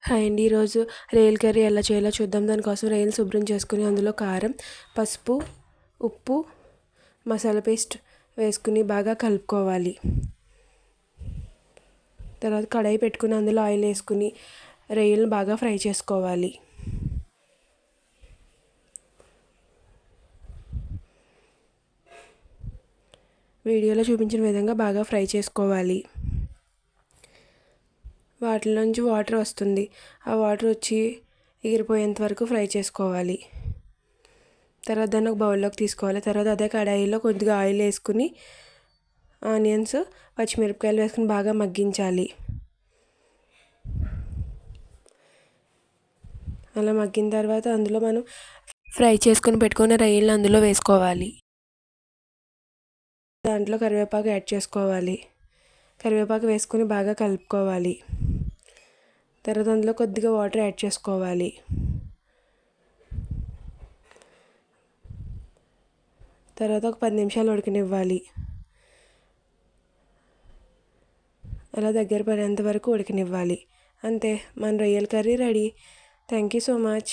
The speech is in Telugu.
హాయ్ అండి. ఈరోజు రొయ్యల కర్రీ ఎలా చేయాలో చూద్దాం. దానికోసం రొయ్యలు శుభ్రం చేసుకుని అందులో కారం, పసుపు, ఉప్పు, మసాలా పేస్ట్ వేసుకుని బాగా కలుపుకోవాలి. తర్వాత కడాయి పెట్టుకుని అందులో ఆయిల్ వేసుకుని రొయ్యలను బాగా ఫ్రై చేసుకోవాలి. వీడియోలో చూపించిన విధంగా బాగా ఫ్రై చేసుకోవాలి. వాటిలోంచి వాటర్ వస్తుంది. ఆ వాటర్ వచ్చి ఎగిరిపోయేంత వరకు ఫ్రై చేసుకోవాలి. తర్వాత దాన్ని ఒక బౌల్లోకి తీసుకోవాలి. తర్వాత అదే కడాయిలో కొద్దిగా ఆయిల్ వేసుకుని ఆనియన్స్, పచ్చిమిరపకాయలు వేసుకుని బాగా మగ్గించాలి. అలా మగ్గిన తర్వాత అందులో మనం ఫ్రై చేసుకుని పెట్టుకున్న రొయ్యలను అందులో వేసుకోవాలి. దాంట్లో కరివేపాకు యాడ్ చేసుకోవాలి. కరివేపాకు వేసుకుని బాగా కలుపుకోవాలి. తర్వాత అందులో కొద్దిగా వాటర్ యాడ్ చేసుకోవాలి. తర్వాత ఒక 10 నిమిషాలు ఉడకనివ్వాలి. అలా దగ్గర పడేంత వరకు ఉడకనివ్వాలి. అంతే, మన రొయ్యల curry ready. Thank you so much.